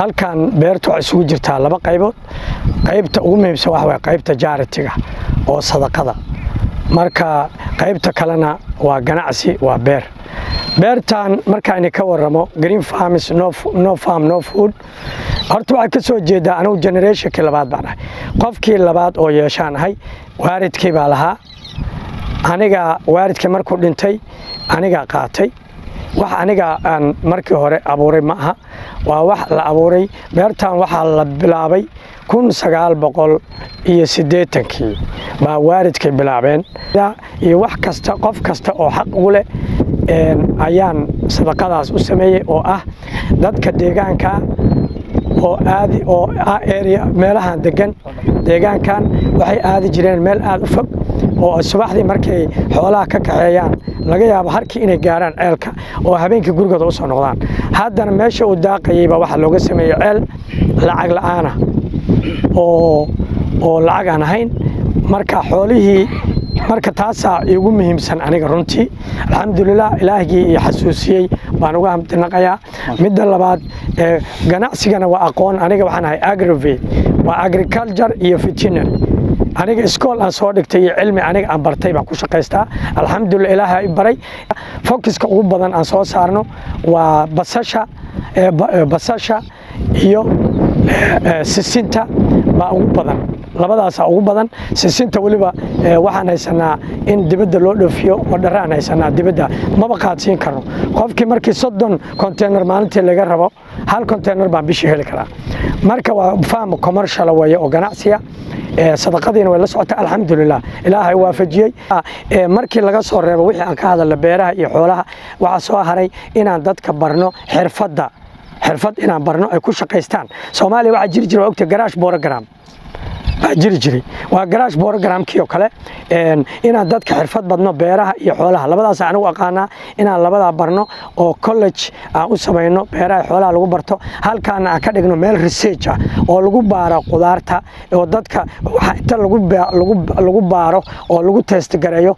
halkan beertu waxay isugu jirtaa laba qaybood qaybta ugu muhiimsan waxa way qaybta jaaritiga oo sadaqada marka qaybta kalena waa ganacsi waa beertan markaan ka waramo green farms no farm no food horta waxa ka soo jeeda anigu generationkii labaad baan ahay qofkii labaad oo yeeshaan ahay waaridkii baa lahaa aniga waaridkii markuu dhintay aniga qaatay wax aniga aan markii hore abuuray ma aha waa wax la abuuray beertan waxa la bilaabay 1980kii baa waaridkii bilaabeen iyo wax kasta qof kasta oo xaq u leh ayaan sadaqadaas u sameeyay oo ah dadka deegaanka oo aadi oo area meelahan deegaankan waxay aadi jireen meel aad u fog oo subaxdii markay xoolaha ka kaxeeyaan laga yaabo harkii inay gaaraan ceelka oo habeenkii gurigooda u soo noqdaan haddana meesha uu daaqayayba waxa looga sameeyay ceel lacag la'aan ah oo lacag aan ahayn marka xoolihii marka taasaa igu muhiimsan aniga runtii alxamdulillah ilaahigii iyo xasuusiyey baan uga hamdinaqayaa midda labaad ganacsigana waa aqoon aniga waxaan ahay aggregate waa agriculture iyo veterinary aniga iskool aan soo dhigtay iyo cilmi aniga aan bartay baan ku shaqaystaa alxamdulillah ilaahay baray focuska ugu badan aan soo saarno waa basasha iyo sisinta baa ugu badan labadaas ugu badan sisinta waliba waxaan haysanaa in dibadda loo dhoofiyo oo dharaan haysanaa dibadda maba qaadsiin karno qofkii markii 30 container maalintii laga rabo hal container baan bishii heli karaa marka waa farm commercial way oo ganacsiga sadaqadiina way la socota alxamdulillah ilaahay waafajiyay markii laga soo reebo wixii aan ka hadalay beeraha iyo xoolaha waxa soo haray inaan dadka barno xirfad inaan barno ay ku shaqaystaan Soomaaliya waxa jiri jiray waqti garaash program jiri jiray waa garaash programkii oo kale inaan dadka xirfad badno beeraha iyo xoolaha labadaas aan u aqaanaa inaan labada barno oo college aan u sameeyno beeraha iyo xoolaha lagu barto halkaan aan ka dhigno meel research ah oo lagu baaro qudaarta oo dadka waxa inta lagu baaro oo lagu test gareeyo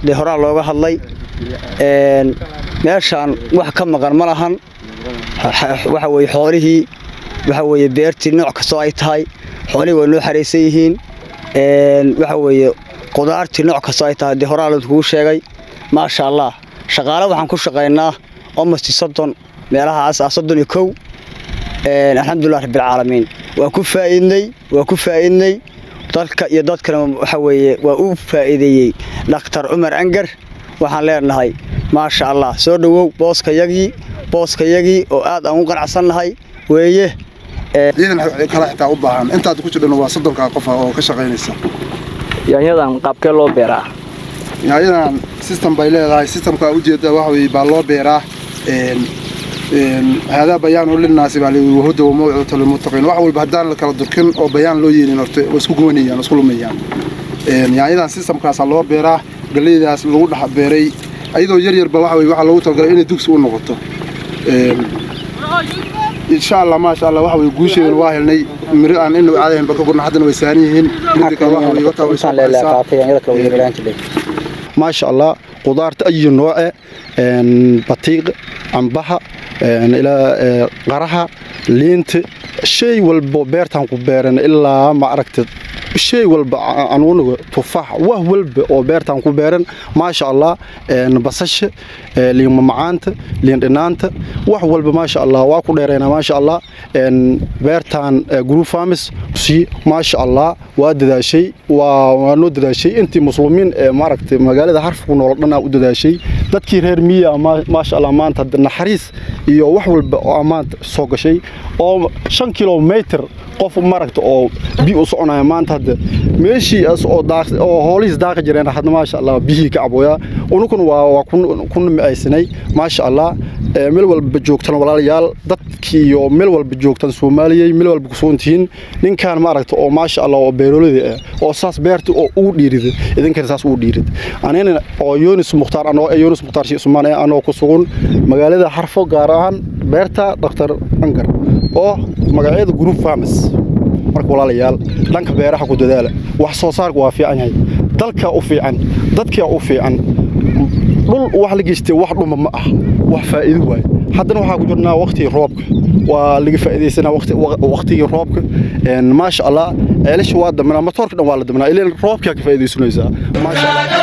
de hora looga hadlay meeshan wax ka maqan ma lahan waxa way xoolihii waxa way beertii nooc kasto ay tahay xoolihii way noo xareeysan yihiin waxa way qudaartii nooc kasto ay tahay de hora la ku sheegay ma sha Allah shaqaale waxaan ku shaqeynaa almost 30 meelaha 31 alxamdulillah rabbil caalamiin waa ku faa'iidnay dalka iyo dadkana waxa weeye waa u faa'iideeyay Dr. Umar Angar waxaan leenahay ma sha Allah soo dhawow booska yagii oo aad aan u qanacsanahay weeye idan kala xitaa u baahan inta aad ku jirno waa 30 qof oo ka shaqeynaysa yaanyadan qaabkee loo beeraa yaanyadan system bay leedahay systemka u jeeda waxa weeye baa loo beeraa هذا بيان للناس بالي وهدى وموعظة للمتقين وحول بهدان لكلا دركن أو بيان لو يني واسكو قوانيا واسكو ميان يعني إذا سيستم كاس الله بيراه قال لي إذا لو حب بيري أيضا يرير بواحد ويوحى لو تلقى إني دوكس ونقطة إن شاء الله ما شاء الله واحد يقول شيء الواحد ني مريان إنه عليهم بكرنا حدا ويسانيهن عندك واحد ويوحى ما شاء الله قدرت أي نوع بطيق عنبها إلى قرها لينت شيء والبيرتان كبيرن إلا ما عرفت shay walba anuunaga tufaax wax walba oo beertaan ku beeran ma sha Allah basasha liin macaanta liin dhinaanta wax walba ma sha Allah waa ku dheereena ma sha Allah beertaan group farms si ma sha Allah waa dadaashay waa noo dadaashay intii muslimiin maaragtay magaalada Harf ku nool dhanaa u dadaashay dadkii reer miya ma sha Allah maanta naxariis iyo wax walba oo amaanta soo gashay oo 5 kilometer qof maaragtay oo bi u soconaya maanta hadda meeshii oo daaq oo hoolis daaq jireen hadda ma sha Allah bihi ka abooya unukun waa kun miaysanay ma sha Allah meel walba joogtan walaalayaal dadkii iyo meel walba joogtan Soomaaliyeey meel walba ku soontiin ninkan maaragtay oo ma sha Allah oo beerolada oo saas beerta oo u dhiiriday idinkan saas u dhiirid anina oo Yunus Muxtaar si Soomaaliya anoo ku sugan magaalada Harfo gaar ahaan beerta Dr. Angar oo magaceedu group farms marka walaalayaal dhanka beeraha ku dadaala wax soo saarku waa fiican yahay dalka u fiican dadka u fiican dhul wax la geystay wax dhuma ma ah wax faa'iido waay haddana waxa ku jirnaa waqti roobka waa laga faa'iideysanaa waqtiga roobka ma sha Allah eelash waa damna matoorka dhan waa la damna ilaa roobka ka faa'iideysanaysa ma sha Allah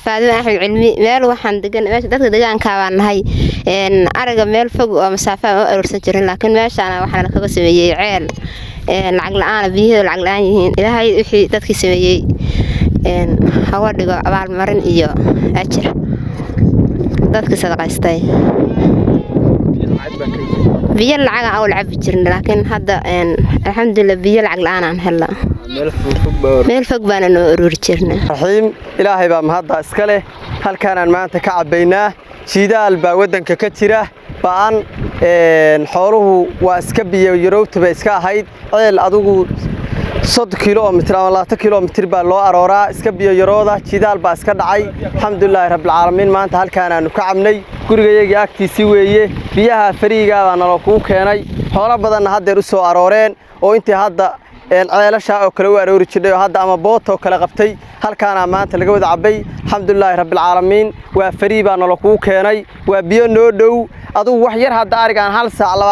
faadimo axmed cilmi meel waxaan degan meesha dadka deegaanka baan nahay ariga meel fog oo masaafo oo aroorsan jirin laakiin meeshaan waxaan kaga sameeyay ceel lacag la'aan biyaha lacag la'aan yihiin ilaahay wixii dadkii sameeyay hawa dhigo abaal marin iyo ajir dadka sadaqaystay biyo lacag aan u cabi jirin laakiin hadda alxamdulillah biyo lacag la'aan aan helnaa meel fog baan noo aroori jirnaa raxiim ilaahay baa mahadda iska leh halkaan aan maanta ka cabaynaa shidaal baa wadanka ka jira baan xooluhu waa iska biyo yarowtaba iska ahayd ceel adigu 3 kiiloomitir ama 2 kiiloomitir baa loo arooraa iska biyo yarooda shidaal baa iska dhacay alxamdulillah rabbil caalamiin maanta halkaan aanu ka cabnay gurigayaga agtiisi weeye biyaha fariiga baa nala ku keenay xoolo badan hadda u soo arooreen oo intii hadda ceelasha oo kale u aroori jiray hadda ama booto kala qabtay halkaana maanta laga wada cabay alxamdulillah rabbil caalamiin waa farii baa nala ku keenay waa biyo noo dhow adigu wax yar hadda arigaan 1 saac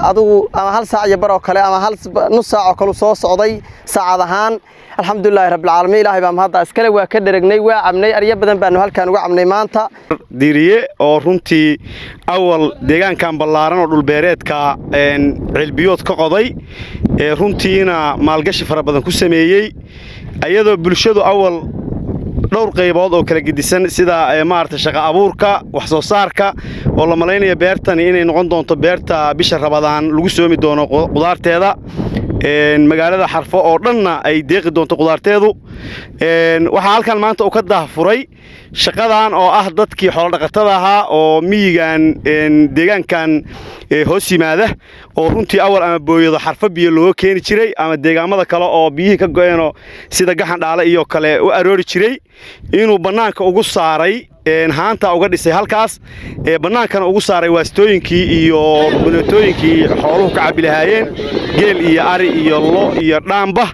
adigu ama 1 saac iyo bar oo kale ama 1 nus saac oo kale soo socday saacad ahaan alxamdulillah rabbil caalamiin ilaahay baa mahadda iskale waa ka dharegnay waa cabnay ariya badan baan halkaan uga cabnay maanta diiriye oo runtii awal deegaankan ballaaran oo dhul beereedka cilbiyood ka qoday runtiina maalgashi fara badan ku sameeyay ayadoo bulshadu awal dhowr qaybood oo kala gedisan sida maarta shaqo abuurka wax soo saarka oo la maleynaya beertani inay noqon doonto beerta bisha Ramadaan lagu soomi doono qudaarteeda magaalada Harfo oo dhanna ay deeqi doonto qudaarteedu waxa halkan maanta uu ka dahfuray shaqadan oo ah dadkii xoolo dhaqatada ahaa oo miyigan deegaankan hoos yimaada oo runtii awal ama booyado Harfo biyo loo keeni jiray ama deegaamada kale oo biyihii ka go'eeno sida gaxan dhaale iyo kale u aroori jiray inuu banaanka ugu saaray haanta uga dhisay halkaas banaankana ugu saaray waastooyinkii iyo bunatooyinkii xooluhu ka cabi lahaayeen geel iyo ari iyo lo iyo dhaamba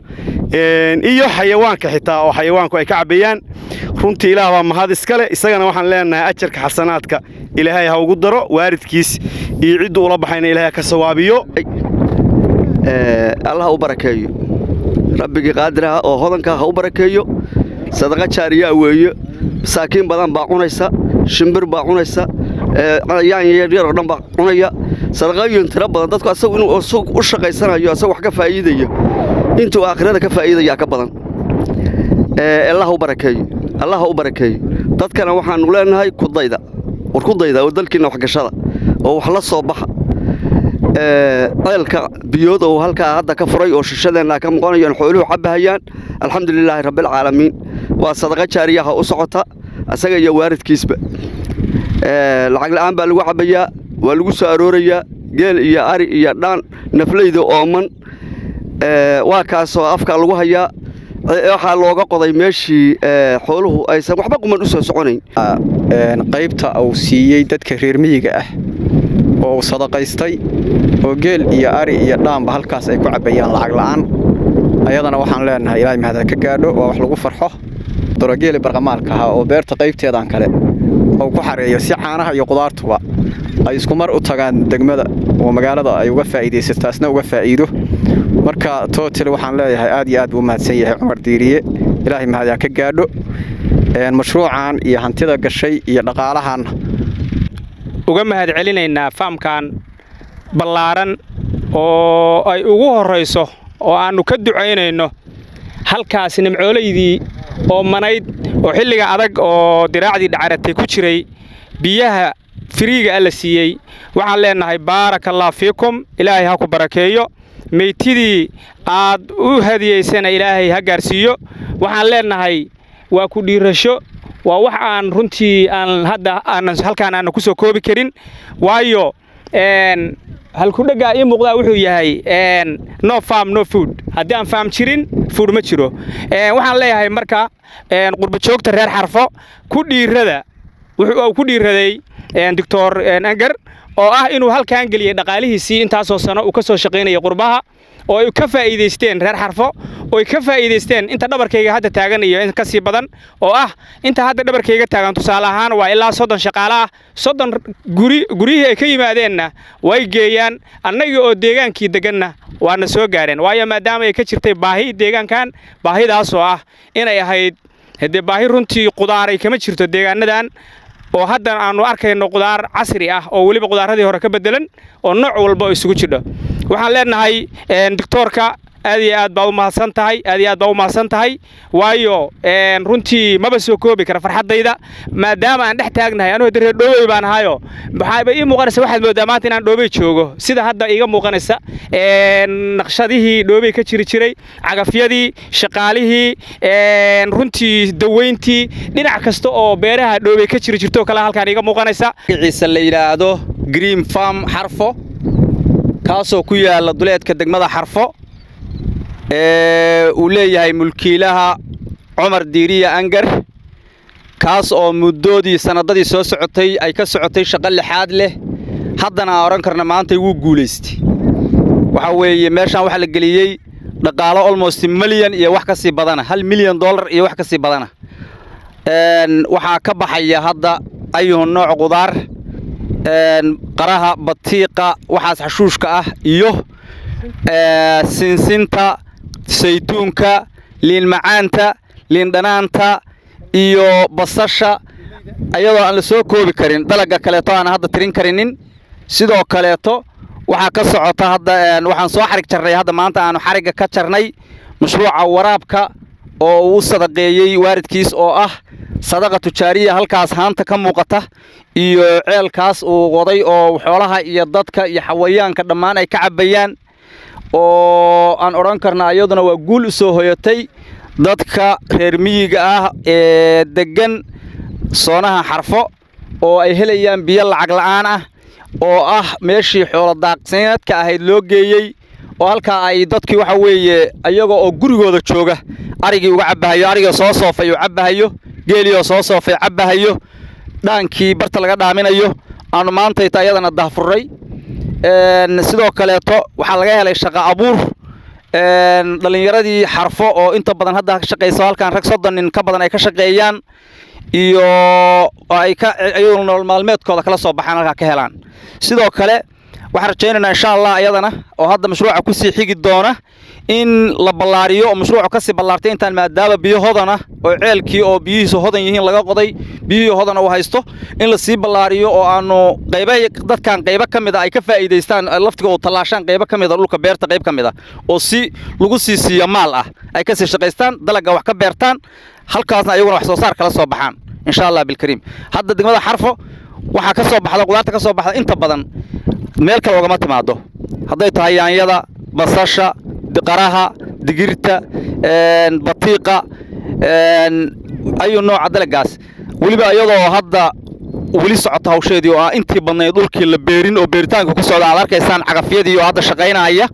iyo xayawaanka xitaa oo xayawaanku ay ka cabayaan runtii ilaah baa mahad iskale isagana waxaan leenahay ajarka xasanaadka ilaahay ha ugu daro waaridkiis iyo cid uu la baxayna ilaahay ka sawaabiyo Allah u barakeeyo rabbigi qaadiraha oo hodanka ha u barakeeyo sadaqa jaariya weeye saakiin badan baa cunaysa shimbir baa cunaysa yaan yar oo dhan baa cunaya sadaqooyin tira badan dadku asagu inuu u shaqaysanayo asagu wax ka faa'iideeyo intuu aakhirada ka faa'iidaya ka badan Allah u barakeeyo dadkana waxaan u leenahay kudayda oo dalkiina wax gashada oo wax la soo baxa ceelka biyood oo halkaa hadda ka furay oo shishadeena ka muuqanayaan xooluhu cabahayaan alxamdulillah rabbil caalamiin waa sadaqa jaariyaha u socota asaga iyo waaridkiisba lacag la'aan baa lagu cabayaa waa lagu soo aroorayaa geel iyo ari iyo dhaan nafleyda ooman waa kaasoo afka lagu hayaa waxaa looga qoday meeshii xooluhu aysan waxba quman u soo soconayn qaybta uu siiyey dadka reer miyiga ah oo uu sadaqaystay oo geel iyo ari iyo dhaanba halkaas ay ku cabbayaan lacag la'aan ayadana waxaan leenahay ilaahay mahad ka gaadho waa wax lagu farxo dorogeeli barqamaalka ah oo beerta qaybteedan kale oo ku xareeyo si caanaha iyo qudaartuba ay isku mar u tagaan degmada oo magaalada ay uga faa'iideysato taasna uga faa'iido marka total waxaan leeyahay aad iyo aad buu mahadsan yahay Cumar Diiriye ilaahay mahad ka gaadho mashruucan iyo hantida gashay iyo dhaqaalahan uga mahad celinaynaa faamkan ballaaran oo ay ugu horeyso oo aanu ka ducaynayno halkaas nimcoolaydii oo manayd oo xilliga adag oo diraacdii dhacaratay ku jiray biyaha firiiga la siiyey waxaan leenahay baarakallahu fiikum ilaahay ha ku barakeeyo meeytidii aad u hadiyeysana ilaahay ha gaarsiiyo waxaan leenahay waa ku dhiirasho waa wax aan runtii aan hadda halkaan ku soo koobi karin waayo halku dhaga ii muuqdaa wuxuu yahay no farm no food haddii aan faam jirin food ma jiro waxaan leeyahay marka qurba joogta reer Xarfo ku dhiirada wuxuu ku dhiiraday Dr. Angar oo ah inuu halkaan galiyay dhaqaalihiisii intaasoo sano uu ka soo shaqeynayay qurbaha oo ay ka faa'iideysteen reer Xarfo oo ay ka faa'iideysteen inta dhabarkayga hadda taagan iyo in ka sii badan oo ah inta hadda dhabarkayga taagan tusaale ahaan waa ilaa 30 shaqaale ah 30 guriyihii ay ka yimaadeenna way geeyaan annaga oo deegaankii deganna waana soo gaareen waayo maadaama ay ka jirtay baahi deegaankan baahidaas oo ah inay ahayd hadii baahi runtii qudaaray kama jirto deegaanadan oo hadda aanu arkayno qudaar casri ah oo waliba qudaaradii hore ka bedelan oo nooc walba isugu jidho waxaan leenahay doctorka aad iyo aad baa u mahadsan tahay waayo runtii maba soo koobi kara farxadayda maadaama aan dhex taagnahay anoo reer Dhoobey baan ahayo maxay ii muuqanaysa waxaad moodaa maanta inaan Dhoobey joogo sida hadda iiga muuqanaysa naqshadihii Dhoobey ka jiray cagafyadii shaqaalihii runtii daweyntii dhinac kasta oo beeraha Dhoobey ka jirto kala halkaan iiga muuqanaysa ciise la yiraahdo Green Farm Xarfo kaasoo ku yaala duleedka degmada Xarfo uu leeyahay mulkiilaha Cumar Diiriye Angar kaas oo muddoodii sanadadii soo socotay ay ka socotay shaqo lixaad leh haddana oran karna maanta wuu guuleystay waxa weeye meeshan waxa la galiyay dhaqaale almost milyan iyo wax ka sii badana $1 milyan iyo wax ka sii badana waxa ka baxaya hadda ayuu nooc qudaar qaraha batiiqa waxaas xashuushka ah iyo sinsinta saytuunka liin macaanta liin dhanaanta iyo basasha ayadoo aan la soo koobi karin dalaga kaleeto aan hadda tirin karinin sidoo kaleeto waxa ka socota hadda waxaan soo xarig jarnay hadda maanta aanu xariga ka jarnay mashruuca waraabka oo uu sadaqeeyay waaridkiis oo ah sadaqa tujaariya halkaas haanta ka muuqata iyo ceelkaas uu qoday oo xoolaha iyo dadka iyo xawayaanka dhammaan ay ka cabayaan oo aan oran karna ayaduna waa guul u soo hoyatay dadka reer miyiga ah ee degan soonaha Xarfo oo ay helayaan biyo lacag la'aan ah oo ah meeshii xoolo daaqsimeedka ahayd loo geeyay oo halka ay dadkii waxa weeye ayaga oo gurigooda jooga arigii uga cabahayo ariga soo soofay oo cabahayo geeliyo soo soofay cabahayo dhaankii barta laga dhaaminayo aanu maanta ayadana daahfuray sidoo kaleeto waxa laga helay shaqo abuur dhalinyaradii Xarfo oo inta badan hadda ka shaqeyso halkaan rag 30 nin ka badan ay ka shaqeeyaan iyo ay ka ayuu nolol maalmeedkooda kala soo baxaan halka ka helaan sidoo kale waxaan rajaynaynaa insha Allah ayadana oo hadda mashruuca ku sii xigi doona in la ballaariyo oo mashruuca ka sii ballaartay intaan maadaama biyo hodana oo ceelkii oo biyihiisu hodan yihiin laga qoday biyihii hodana uu haysto in la sii ballaariyo oo aanu dadkan qaybo kamid ah ay ka faa'iideystaan laftiga oo talaashan qaybo kamid ah dhulka beerta qayb kamid ah oo si lagu sii siiyo maal ah ay ka sii shaqeystaan dalaga wax ka beertaan halkaasna ayaguna wax soo saar kala soo baxaan insha Allah bil kariim hadda degmada Xarfo waxa ka soo baxda qudaarta ka soo baxda inta badan meel kale uga timaado haday tahay yaanyada basasha qaraha digirta batiiqa ayu nooc dalagaas waliba ayadoo hadda weli socota hawsheedii oo intii badnayd dhulkii la beerin oo beeritaanka ku socda aad arkaysaan cagafyadii oo hadda shaqaynaya